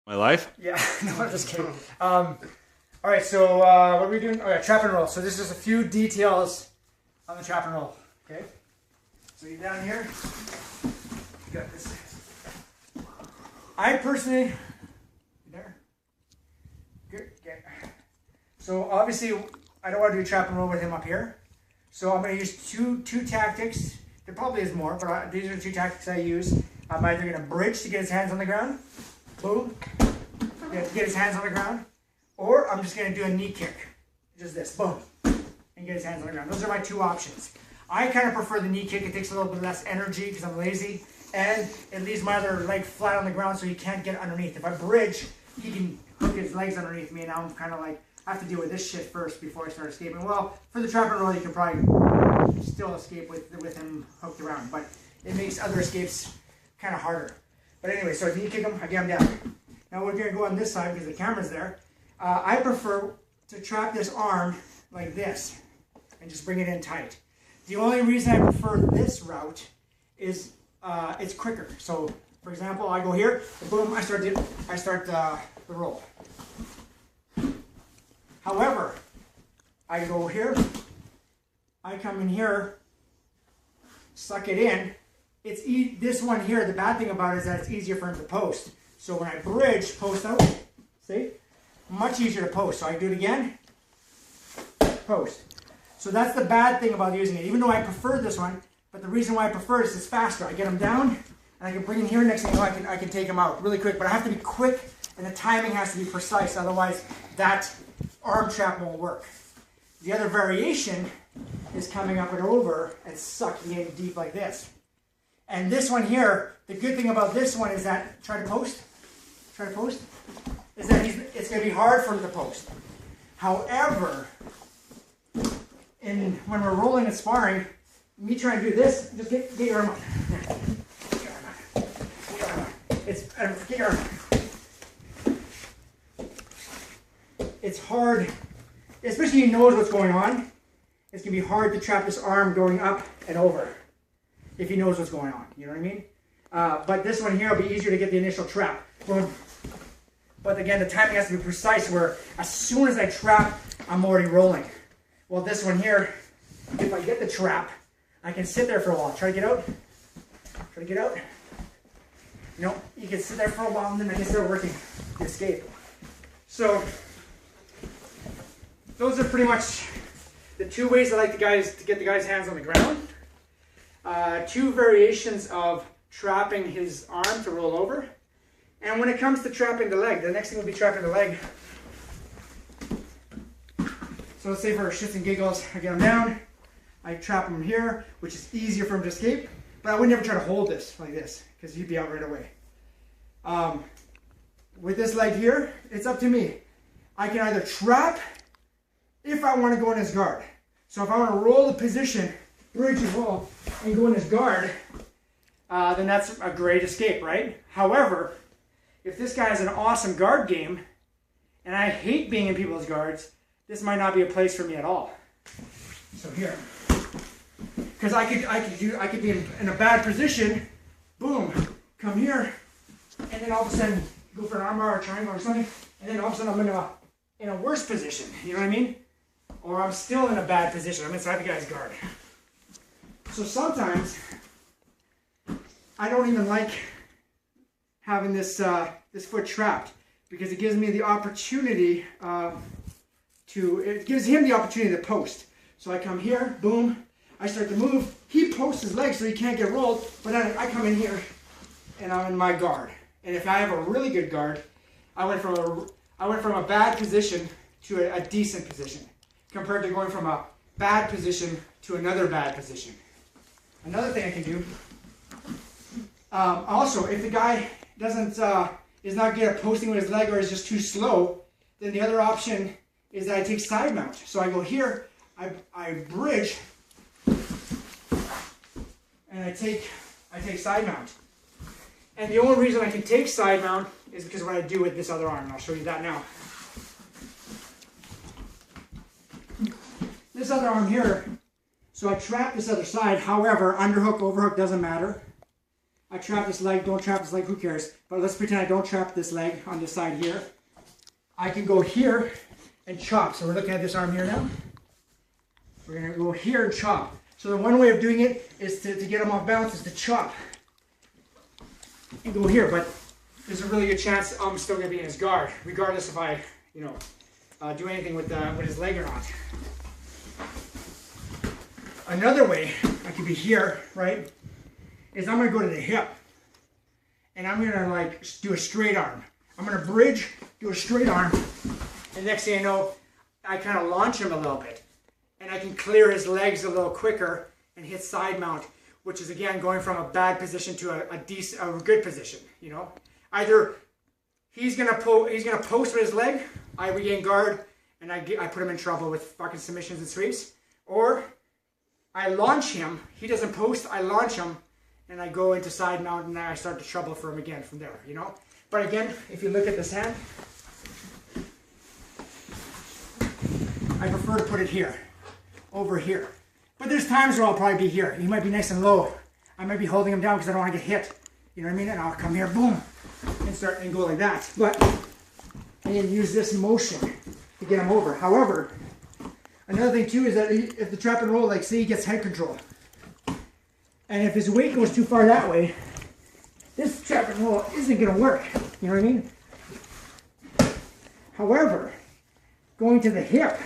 My life? Yeah, no, I'm just kidding. All right, so what are we doing? Oh yeah, trap and roll. So this is a few details on the trap and roll. Okay, so you're down here. You got this. I personally, there. Good. Okay. So obviously, I don't want to do trap and roll with him up here. So I'm going to use two tactics. There probably is more, but these are the two tactics I use. I'm either going to bridge to get his hands on the ground. Boom. Get his hands on the ground. Or I'm just going to do a knee kick. Just this. Boom. And get his hands on the ground. Those are my two options. I kind of prefer the knee kick. It takes a little bit less energy because I'm lazy. And it leaves my other leg flat on the ground so he can't get underneath. If I bridge, he can hook his legs underneath me. And now I'm kind of like, I have to deal with this shit first before I start escaping. Well, for the trap and roll, you can probably still escape with him hooked around. But it makes other escapes kind of harder. But anyway, so if you kick him, I get him down. Now we're going to go on this side because the camera's there. I prefer to trap this arm like this and just bring it in tight. The only reason I prefer this route is it's quicker. So, for example, I go here, boom, I start the roll. However, I go here, I come in here, suck it in. This one here, the bad thing about it is that it's easier for him to post. So when I bridge, post out, see? Much easier to post. So I do it again, post. So that's the bad thing about using it, even though I prefer this one, but the reason why I prefer it is it's faster. I get him down, and I can bring him here, next thing you know, I can take him out really quick, but I have to be quick, and the timing has to be precise, otherwise that arm trap won't work. The other variation is coming up and over and sucking in deep like this. And this one here, the good thing about this one is that, try to post, is that it's going to be hard for him to post. However, when we're rolling and sparring, me trying to do this, just get your arm up. Get your arm up. Get your arm up. Get your arm up. It's hard, especially if he knows what's going on. It's going to be hard to trap this arm going up and over if he knows what's going on. You know what I mean? But this one here will be easier to get the initial trap. Boom. But again, the timing has to be precise where as soon as I trap, I'm already rolling. Well, this one here, if I get the trap, I can sit there for a while. Try to get out. Try to get out. You know, you can sit there for a while and then I can start working the escape. So, those are pretty much the two ways I like to get the guy's hands on the ground. Two variations of trapping his arm to roll over. And when it comes to trapping the leg, the next thing will be trapping the leg. So let's say for shits and giggles, I get him down, I trap him here, which is easier for him to escape, but I would never try to hold this like this, because he'd be out right away. With this leg here, it's up to me. I can either trap if I want to go in his guard. So if I want to roll the position, bridge and roll, and go in his guard, then that's a great escape, right? However, if this guy has an awesome guard game, and I hate being in people's guards, this might not be a place for me at all. So here, because I could be in a bad position, boom, come here, and then all of a sudden go for an armbar or a triangle or something, and then all of a sudden I'm in a worse position. You know what I mean? Or I'm still in a bad position. I'm inside the guy's guard. So sometimes I don't even like having this foot trapped because it gives me the opportunity it gives him the opportunity to post. So I come here, boom, I start to move. He posts his legs so he can't get rolled, but then I come in here and I'm in my guard. And if I have a really good guard, I went from a bad position to a decent position compared to going from a bad position to another bad position. Another thing I can do, also, if the guy is not good at posting with his leg or is just too slow, then the other option is that I take side mount. So I go here, I bridge, and I take side mount. And the only reason I can take side mount is because of what I do with this other arm, and I'll show you that now. This other arm here, so I trap this other side, however, underhook, overhook doesn't matter. I trap this leg, don't trap this leg, who cares? But let's pretend I don't trap this leg on this side here. I can go here and chop. So we're looking at this arm here now. We're going to go here and chop. So the one way of doing it is to get him off balance is to chop. And go here, but there's a really good chance I'm still going to be in his guard, regardless if I, do anything with his leg or not. Another way, I could be here, right, is I'm going to go to the hip. And I'm going to like do a straight arm. I'm going to bridge, do a straight arm. And next thing I know, I kind of launch him a little bit. And I can clear his legs a little quicker and hit side mount, which is again going from a bad position to a good position, Either he's gonna post with his leg, I regain guard, and I put him in trouble with fucking submissions and sweeps, or I launch him, he doesn't post, I launch him, and I go into side mount, and then I start to trouble for him again from there, But again, if you look at this hand, I prefer to put it here, over here. But there's times where I'll probably be here. He might be nice and low. I might be holding him down because I don't want to get hit. You know what I mean? And I'll come here, boom, and start and go like that. But I need to use this motion to get him over. However, another thing too is that if the trap and roll, like say he gets head control, and if his weight goes too far that way, this trap and roll isn't going to work. You know what I mean? However, going to the hip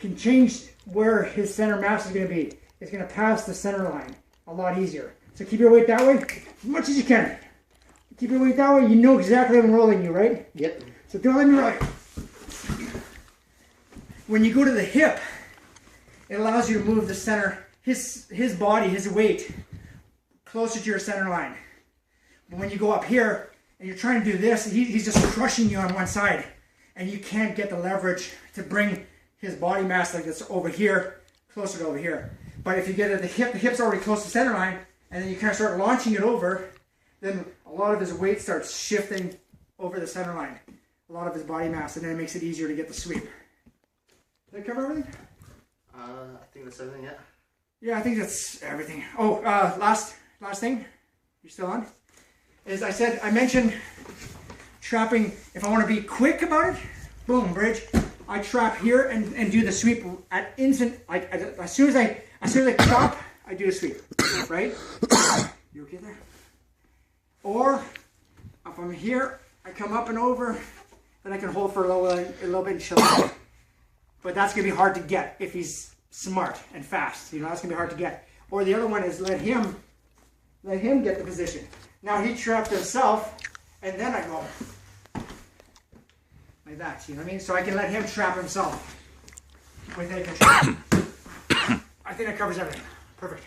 can change where his center mass is going to be. It's going to pass the center line a lot easier. So keep your weight that way as much as you can. Keep your weight that way. You know exactly I'm rolling you, right? Yep. So don't let me roll. When you go to the hip, it allows you to move the center, his body, his weight, closer to your center line. But when you go up here and you're trying to do this, he's just crushing you on one side, and you can't get the leverage to bring his body mass like this over here, closer to over here. But if you get at the hip's already close to center line, and then you kind of start launching it over, then a lot of his weight starts shifting over the center line. A lot of his body mass, and then it makes it easier to get the sweep. Did I cover everything? I think that's everything, yeah. Yeah, I think that's everything. Oh, last thing, you still on? I mentioned trapping, if I want to be quick about it, boom, bridge. I trap here and do the sweep at instant, like as soon as I chop, I do a sweep, right? You okay there? Or if I'm here, I come up and over, then I can hold for a little bit and chill out. But that's gonna be hard to get if he's smart and fast. That's gonna be hard to get. Or the other one is let him get the position. Now he trapped himself, and then I go like that. You know what I mean? So I can let him trap himself with head control. I think that covers everything. Perfect.